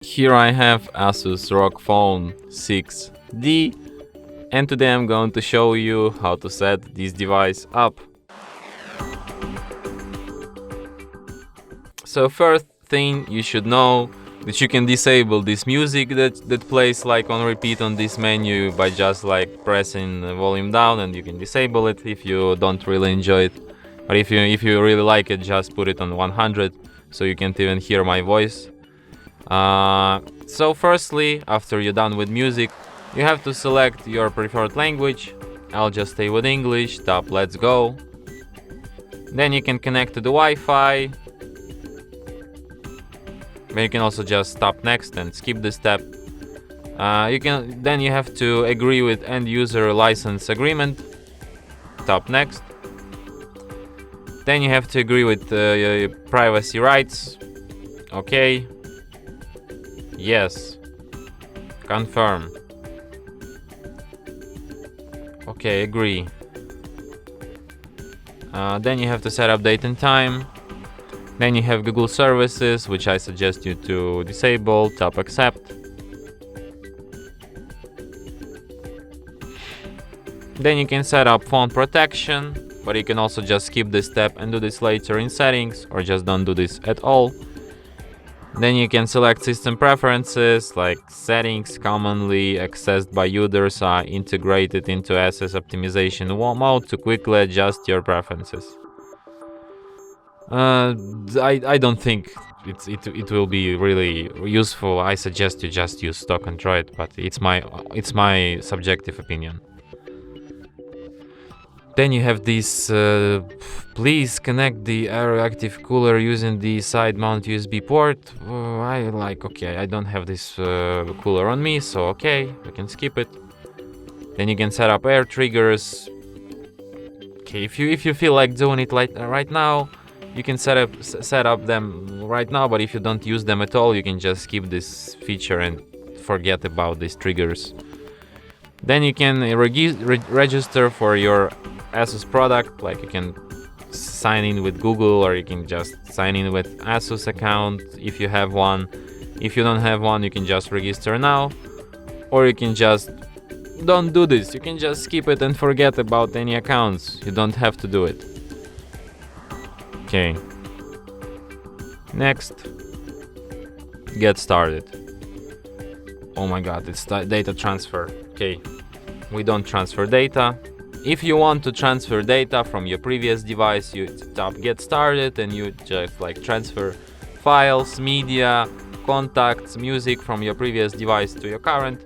Here I have ASUS ROG Phone 6D, and today I'm going to show you how to set this device up. So first thing you should know that you can disable this music that plays like on repeat on this menu by just like pressing the volume down, and you can disable it if you don't really enjoy it. But if you really like it, just put it on 100 so you can't even hear my voice. So firstly, after you're done with music, you have to select your preferred language. I'll just stay with English, tap let's go. Then you can connect to the Wi-Fi. Then you can also just tap next and skip this step. Then you have to agree with end user license agreement. Tap next. Then you have to agree with your privacy rights. Okay. Yes. Confirm. Okay, agree. Then you have to set up date and time. Then you have Google services, which I suggest you to disable. Tap accept. Then you can set up phone protection, but you can also just skip this step and do this later in settings, or just don't do this at all. Then you can select system preferences, like settings commonly accessed by users are integrated into ASUS optimization mode to quickly adjust your preferences. I don't think it will be really useful. I suggest you just use stock Android, but it's my subjective opinion. Then you have this, please connect the active cooler using the side mount USB port. Okay, I don't have this cooler on me, so okay, we can skip it. Then you can set up air triggers. Okay, if you feel like doing it right now, you can set up them right now, but if you don't use them at all, you can just skip this feature and forget about these triggers. Then you can register for your ASUS product, like you can sign in with Google, or you can just sign in with ASUS account if you have one. If you don't have one, you can just register now, or you can just don't do this. You can just skip it and forget about any accounts. You don't have to do it. Okay. Next. Get started. Oh my god, it's data transfer. Okay. We don't transfer data. If you want to transfer data from your previous device, you tap get started and you just like transfer files, media, contacts, music from your previous device to your current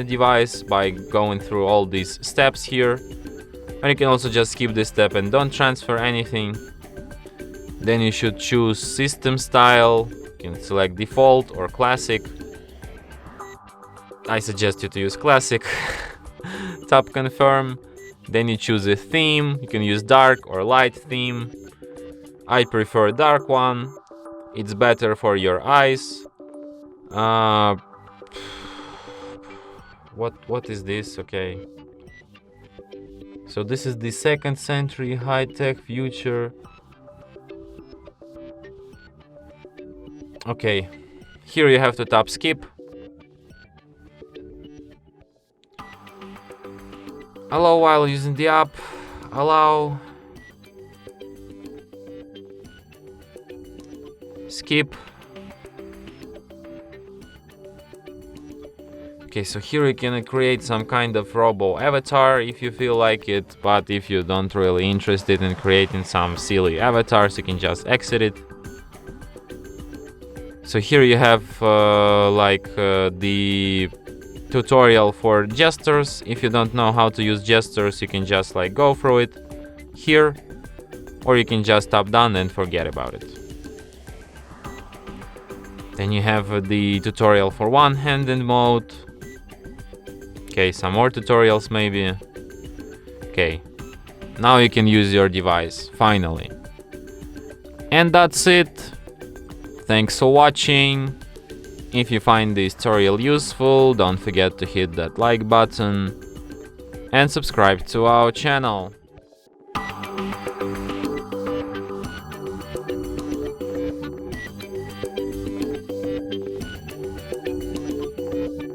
device by going through all these steps here. And you can also just skip this step and don't transfer anything. Then you should choose system style. You can select default or classic. I suggest you to use classic. Tap confirm. Then you choose a theme. You can use dark or light theme. I prefer dark one. It's better for your eyes. What is this? Okay. So this is the second century high-tech future. Okay. Here you have to tap skip. Allow while using the app. Allow. Skip. Okay, so here you can create some kind of robo avatar if you feel like it, but if you don't really interested in creating some silly avatars, you can just exit it. So here you have the tutorial for gestures. If you don't know how to use gestures, you can just like go through it here, or you can just tap done and forget about it. Then you have the tutorial for one-handed mode. Okay, some more tutorials maybe. Okay, now you can use your device finally. And that's it. Thanks for watching. If you find this tutorial useful, don't forget to hit that like button and subscribe to our channel.